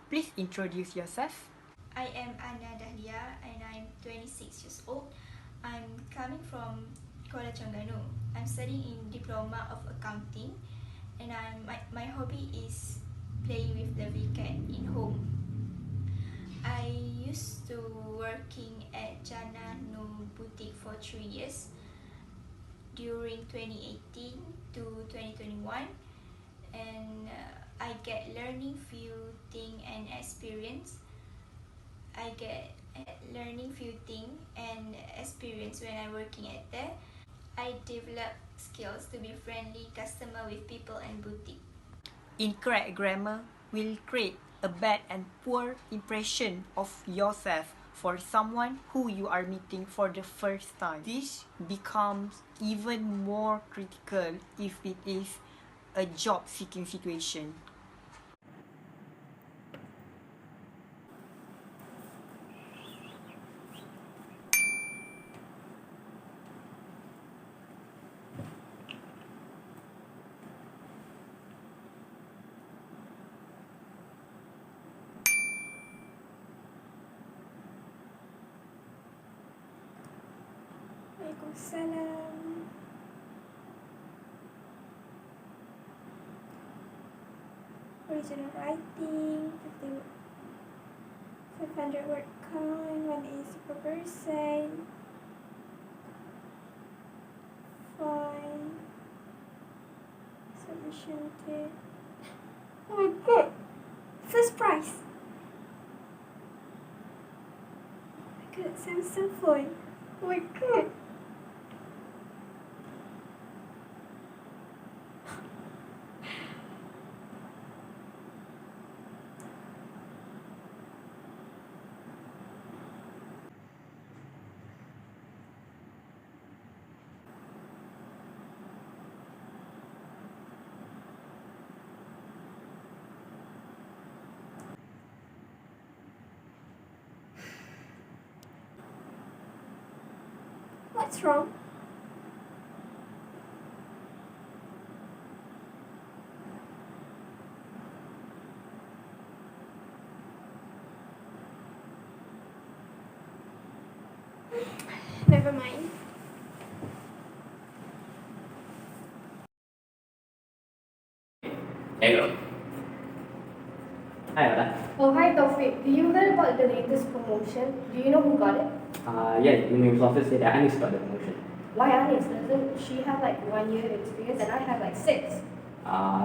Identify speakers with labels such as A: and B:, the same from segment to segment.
A: Please introduce yourself.
B: I am Anna Dahlia and I'm 26 years old. I'm coming from Kuala Terengganu. I'm studying in Diploma of Accounting and my hobby is playing with the VCAT in home. I used to working at Jana No Boutique for 3 years during 2018 to 2021 and I get learning few thing and experience. I get learning few thing and experience when I working at there. I develop skills to be friendly customer with people and boutique.
A: Incorrect grammar will create a bad and poor impression of yourself for someone who you are meeting for the first time. This becomes even more critical if it is a job seeking situation.
C: Waalaikumsalam. Original writing, 500 word count, 180 per person. Fine. Submission date. Oh my god! First prize! I got Samsung phone. Oh my god! What's wrong? Never mind.
D: Hello. Hi, Raudhah.
E: Oh, hi Taufik. Do you heard about the latest promotion? Do you know who got it?
D: Yeah, the name's office said that Anis got the promotion.
E: Why Anis? Doesn't she have like 1 year experience and I have like 6?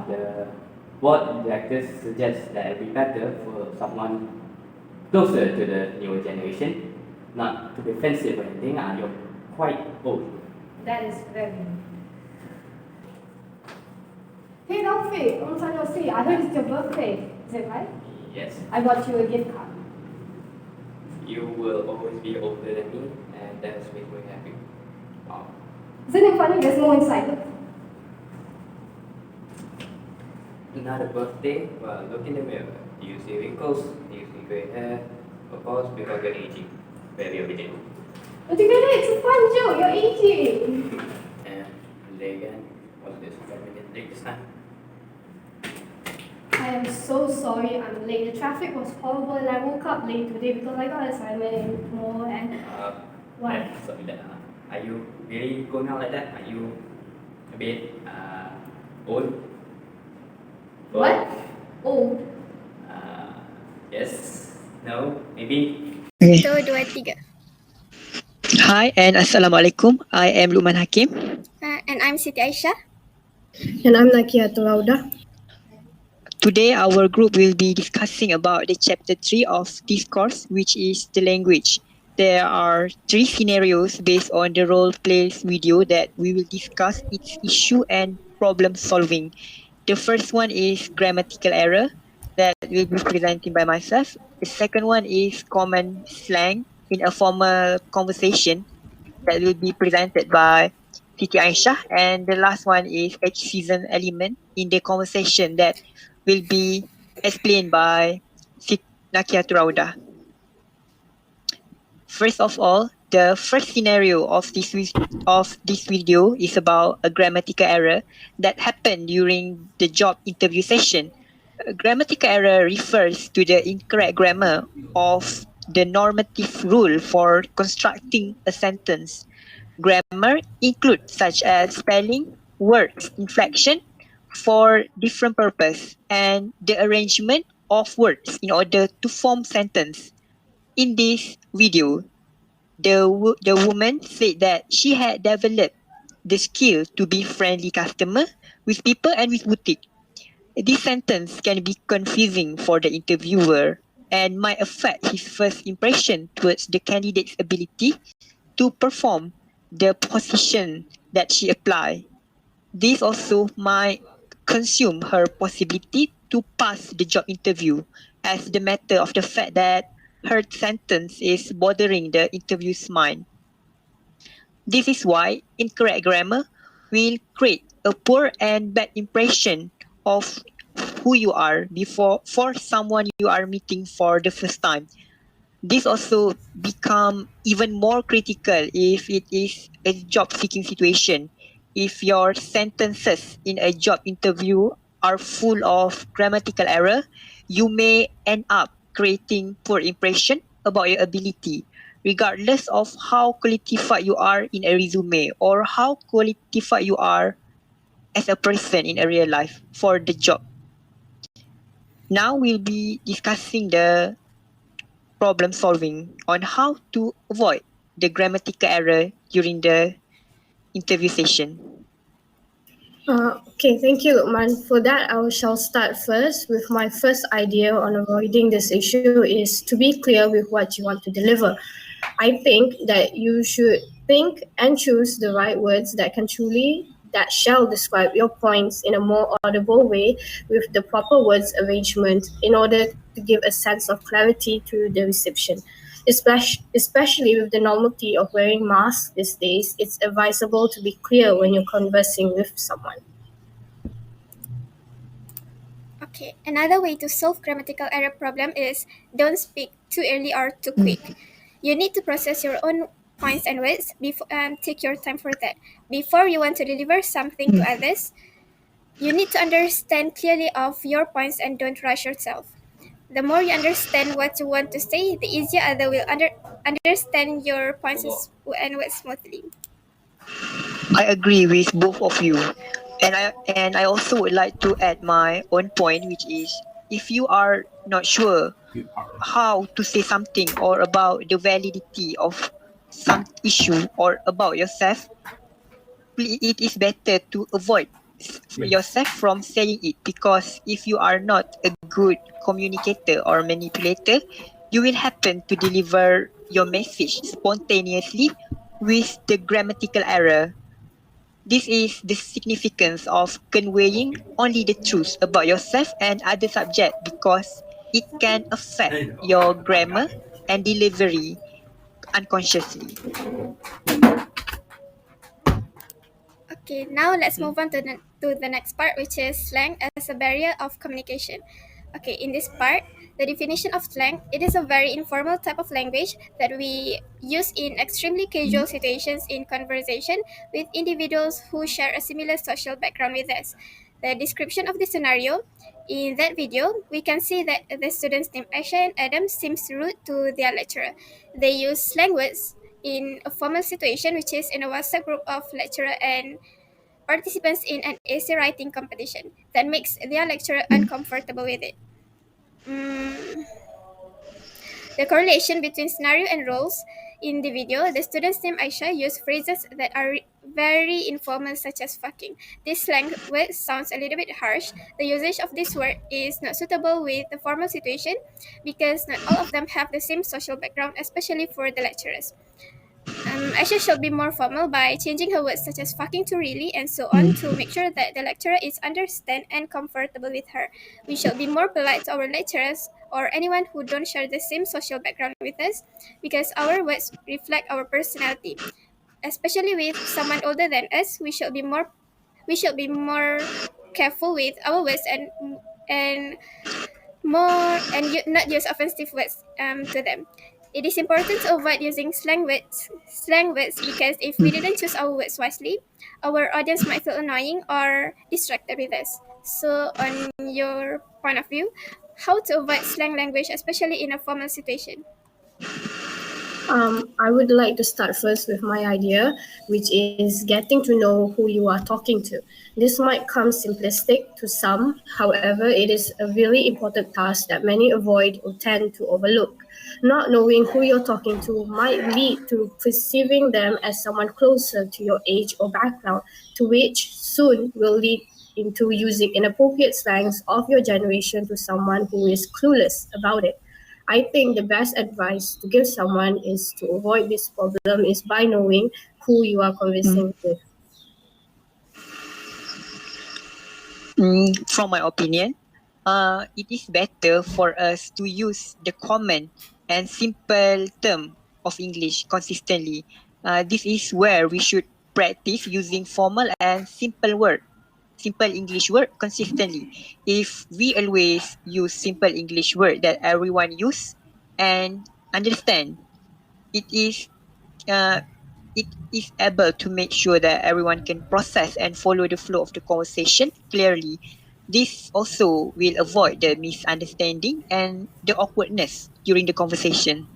D: The board directors suggest that it would be better for someone closer to the newer generation, not to be offensive or anything. You're quite old.
E: That is very. Hey Taufik, long time no see. I heard it's your birthday. Is it right?
D: Yes.
E: I got you a gift card.
D: You will always be older than me, and that makes me happy. Wow.
E: Isn't it funny? There's more inside. Look.
D: Not a birthday, but look in the mirror. Do you see wrinkles? Do you see gray hair? Of course, because you're aging. Very original.
E: Don't you get it? It's a fun joke. You're 80.
D: And late again. What's this? 5 minutes late this time?
E: I am so sorry I'm late. The traffic was horrible and I woke up late today because I got an assignment in Mohd and what?
D: Yeah, sorry that. Are you really going out like that? Are you a bit old?
E: What? Oh.
D: Yes. No. Maybe.
C: Okay. 1, 2, 3.
A: Hi and Assalamualaikum. I am Luqman Haqim.
C: And I'm Siti Aisyah.
E: And I'm Naqheyatul Raudhah.
A: Today, our group will be discussing about the chapter 3 of this course, which is the language. There are 3 scenarios based on the role plays video that we will discuss its issue and problem solving. The first one is grammatical error that will be presented by myself. The second one is common slang in a formal conversation that will be presented by Siti Aisyah. And the last one is each season element in the conversation that will be explained by Naqheyatul Raudhah. First of all, the first scenario of this video is about a grammatical error that happened during the job interview session. A grammatical error refers to the incorrect grammar of the normative rule for constructing a sentence. Grammar includes such as spelling, words, inflection for different purpose, and the arrangement of words in order to form sentence. In this video, the woman said that she had developed the skill to be friendly customer with people and with boutique. This sentence can be confusing for the interviewer and might affect his first impression towards the candidate's ability to perform the position that she applied. This also might consume her possibility to pass the job interview as the matter of the fact that her sentence is bothering the interview's mind. This is why incorrect grammar will create a poor and bad impression of who you are before for someone you are meeting for the first time. This also become even more critical if it is a job seeking situation. If your sentences in a job interview are full of grammatical error, you may end up creating poor impression about your ability, regardless of how qualified you are in a resume or how qualified you are as a person in a real life for the job. Now we'll be discussing the problem solving on how to avoid the grammatical error during the interview session.
E: Okay, thank you, Luqman. For that, I shall start first with my first idea on avoiding this issue is to be clear with what you want to deliver. I think that you should think and choose the right words that shall describe your points in a more audible way with the proper words arrangement in order to give a sense of clarity to the reception. Especially with the novelty of wearing masks these days, it's advisable to be clear when you're conversing with someone.
C: Okay, another way to solve grammatical error problem is don't speak too early or too quick. You need to process your own points and words before take your time for that. Before you want to deliver something to others, you need to understand clearly of your points and don't rush yourself. The more you understand what you want to say, the easier other will understand your points and words smoothly.
A: I agree with both of you. And I also would like to add my own point, which is if you are not sure how to say something or about the validity of some issue or about yourself, it is better to avoid yourself from saying it, because if you are not a good communicator or manipulator, you will happen to deliver your message spontaneously with the grammatical error. This is the significance of conveying only the truth about yourself and other subject, because it can affect your grammar and delivery unconsciously.
C: Okay, now let's move on to the next part, which is slang as a barrier of communication. Okay, in this part, the definition of slang, it is a very informal type of language that we use in extremely casual situations in conversation with individuals who share a similar social background with us. The description of the scenario in that video, we can see that the students named Aisyah and Adam seems rude to their lecturer. They use slang words in a formal situation, which is in a WhatsApp group of lecturer and participants in an essay writing competition that makes their lecturer uncomfortable with it. Mm, the correlation between scenario and roles in the video, the students named Aisha use phrases that are very informal, such as fucking. This slang word sounds a little bit harsh. The usage of this word is not suitable with the formal situation because not all of them have the same social background, especially for the lecturers. Aisha should be more formal by changing her words such as fucking to really and so on to make sure that the lecturer is understand and comfortable with her. We should be more polite to our lecturers or anyone who don't share the same social background with us because our words reflect our personality. Especially with someone older than us, we should be more careful with our words and more and not use offensive words to them. It is important to avoid using slang words because if we didn't choose our words wisely, our audience might feel annoying or distracted with us. So, on your point of view, how to avoid slang language, especially in a formal situation?
E: I would like to start first with my idea, which is getting to know who you are talking to. This might come simplistic to some, however, it is a really important task that many avoid or tend to overlook. Not knowing who you're talking to might lead to perceiving them as someone closer to your age or background, to which soon will lead into using inappropriate slangs of your generation to someone who is clueless about it. I think the best advice to give someone is to avoid this problem is by knowing who you are conversing with.
A: From my opinion, it is better for us to use the common and simple term of English consistently. This is where we should practice using formal and simple English word consistently. If we always use simple English word that everyone use and understand, it is uh, it is able to make sure that everyone can process and follow the flow of the conversation clearly. This also will avoid the misunderstanding and the awkwardness during the conversation.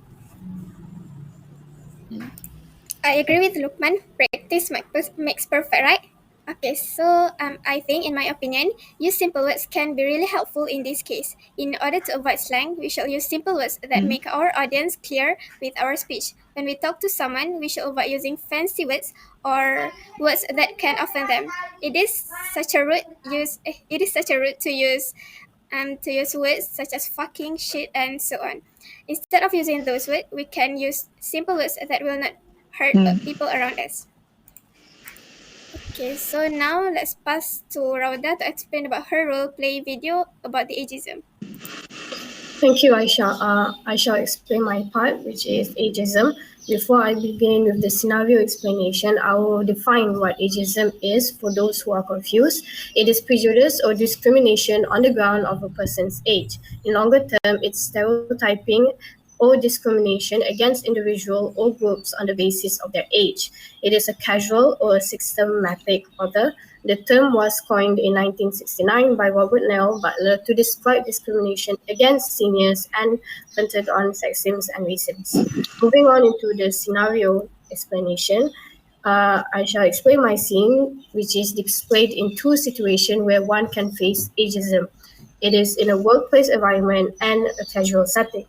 C: I agree with Luqman. Practice makes perfect, right? Okay, so I think, in my opinion, use simple words can be really helpful in this case. In order to avoid slang, we should use simple words that make our audience clear with our speech. When we talk to someone, we should avoid using fancy words or words that can offend them. It is such a rude use. It is such a rude to use words such as fucking, shit, and so on. Instead of using those words, we can use simple words that will not hurt people around us. Okay, so now let's pass to Raudhah to explain about her role play video about the ageism.
E: Thank you, Aisha. I shall explain my part, which is ageism. Before I begin with the scenario explanation, I will define what ageism is for those who are confused. It is prejudice or discrimination on the ground of a person's age. In longer term, it's stereotyping or discrimination against individual or groups on the basis of their age. It is a casual or a systematic order. The term was coined in 1969 by Robert Nell Butler to describe discrimination against seniors and centered on sexism and racism. Moving on into the scenario explanation, I shall explain my scene, which is displayed in two situations where one can face ageism. It is in a workplace environment and a casual setting.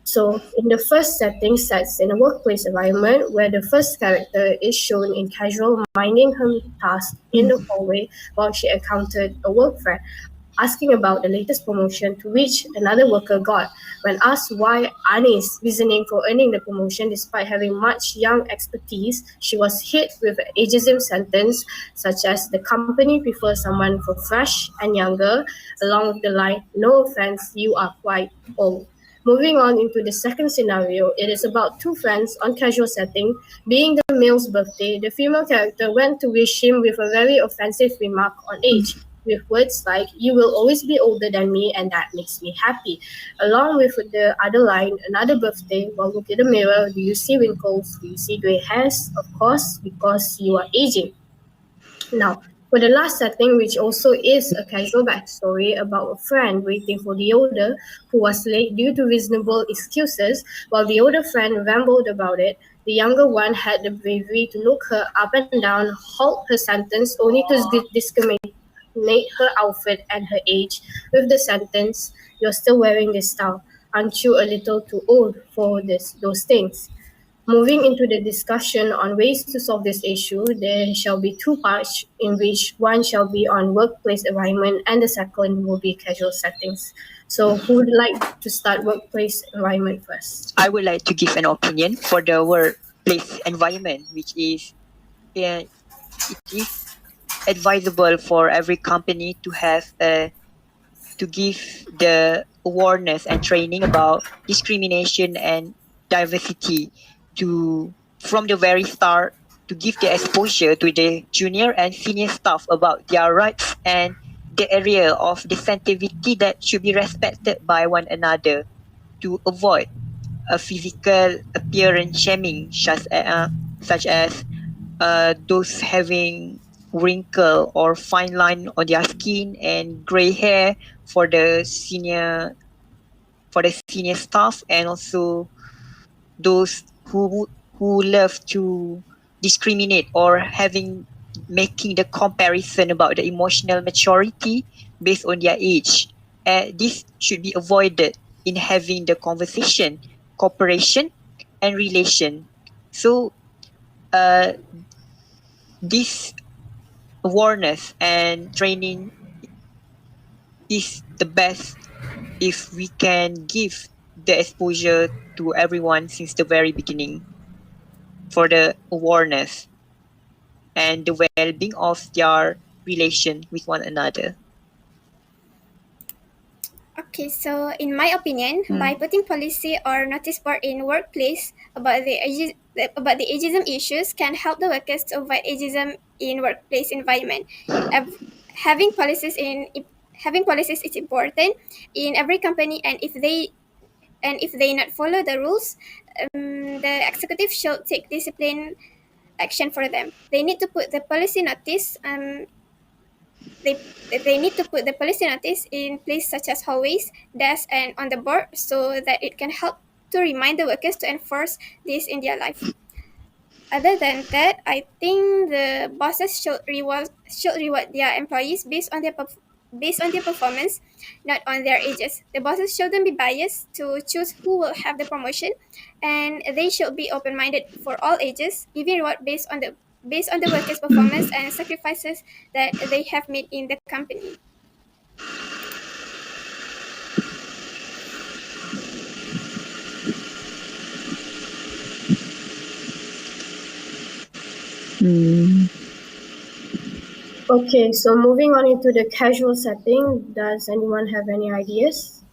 E: So in the first setting, sets in a workplace environment where the first character is shown in casual minding her task in the hallway while she encountered a work friend asking about the latest promotion, to which another worker got. When asked why Ani's reasoning for earning the promotion despite having much young expertise, she was hit with an ageism sentence such as the company prefers someone for fresh and younger, along with the line, no offense, you are quite old. Moving on into the second scenario, it is about two friends on casual setting. Being the male's birthday, the female character went to wish him with a very offensive remark on age, with words like, you will always be older than me and that makes me happy. Along with the other line, another birthday, while look in the mirror, do you see wrinkles? Do you see grey hairs? Of course, because you are aging. Now, for the last setting, which also is a casual backstory about a friend waiting for the older who was late due to reasonable excuses, while the older friend rambled about it, the younger one had the bravery to look her up and down, halt her sentence, only to discriminate her outfit and her age with the sentence, you're still wearing this style. Aren't you a little too old for those things? Moving into the discussion on ways to solve this issue, there shall be two parts in which one shall be on workplace environment and the second will be casual settings. So who would like to start workplace environment first?
A: I would like to give an opinion for the workplace environment, which is it is advisable for every company to have to give the awareness and training about discrimination and diversity to from the very start, to give the exposure to the junior and senior staff about their rights and the area of the sensitivity that should be respected by one another, to avoid a physical appearance shaming such as those having wrinkle or fine line on their skin and gray hair for the senior staff, and also those who love to discriminate or making the comparison about the emotional maturity based on their age. This should be avoided in having the conversation, cooperation, and relation. So uh, this awareness and training is the best if we can give the exposure to everyone since the very beginning for the awareness and the well-being of their relation with one another.
C: Okay, so in my opinion, by putting policy or notice board in workplace about about the ageism issues can help the workers to avoid ageism in workplace environment. Ev- having policies in Having policies is important in every company, and if they not follow the rules, the executive should take discipline action for them. They need to put the policy notice. They they need to put the policy notice in place such as hallways, desks, and on the board so that it can help to remind the workers to enforce this in their life. Other than that, I think the bosses should reward their employees based on their performance, not on their ages. The bosses shouldn't be biased to choose who will have the promotion, and they should be open-minded for all ages, giving reward based on the workers' performance and sacrifices that they have made in the company.
E: Okay, so moving on into the casual setting, does anyone have any ideas?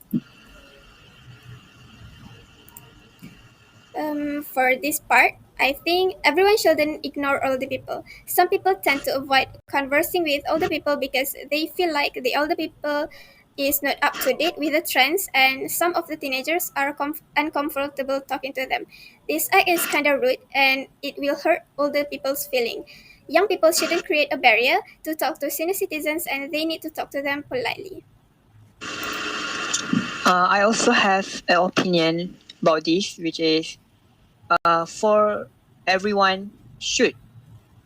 C: For this part, I think everyone shouldn't ignore older people. Some people tend to avoid conversing with older people because they feel like the older people is not up to date with the trends, and some of the teenagers are uncomfortable talking to them. This act is kind of rude and it will hurt older people's feeling. Young people shouldn't create a barrier to talk to senior citizens, and they need to talk to them politely.
A: I also have an opinion about this, which is for everyone should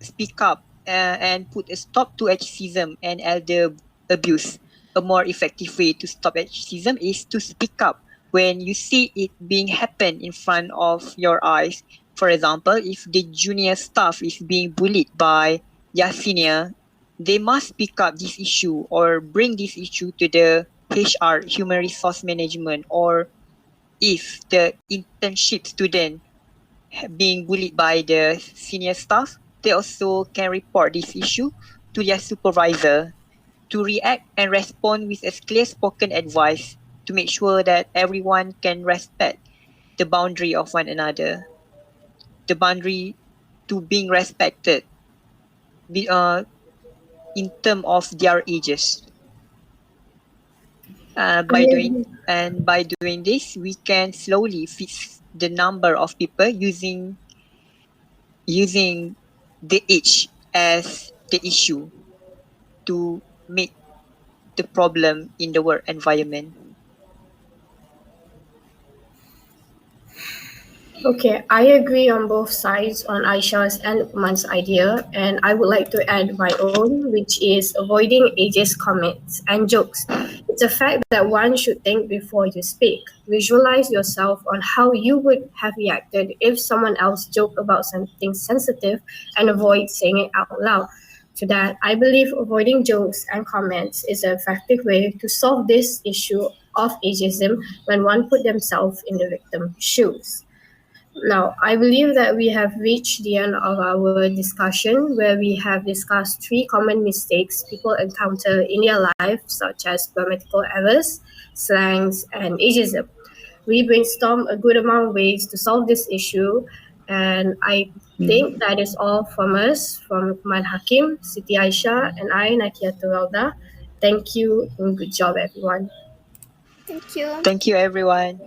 A: speak up and put a stop to ageism and elder abuse. A more effective way to stop ageism is to speak up when you see it being happen in front of your eyes. For example, if the junior staff is being bullied by their senior, they must speak up this issue or bring this issue to the HR, human resource management, or if the internship student being bullied by the senior staff, they also can report this issue to their supervisor to react and respond with a clear spoken advice to make sure that everyone can respect the boundary of one another, the boundary to being respected be- uh, in terms of their ages.
E: I agree.
A: By doing this, we can slowly fix the number of people using the age as the issue to make the problem in the work environment.
E: Okay, I agree on both sides on Aisha's and Luqman's idea, and I would like to add my own, which is avoiding ageist comments and jokes. It's a fact that one should think before you speak. Visualize yourself on how you would have reacted if someone else joked about something sensitive and avoid saying it out loud. To that, I believe avoiding jokes and comments is an effective way to solve this issue of ageism when one put themselves in the victim's shoes. Now, I believe that we have reached the end of our discussion where we have discussed three common mistakes people encounter in their life, such as grammatical errors, slangs, and ageism. We brainstormed a good amount of ways to solve this issue, and I think that is all from us, from Luqman Haqim, Siti Aisyah, and I, Naqheyatul Raudhah. Thank you and good job, everyone.
C: Thank you.
A: Thank you, everyone.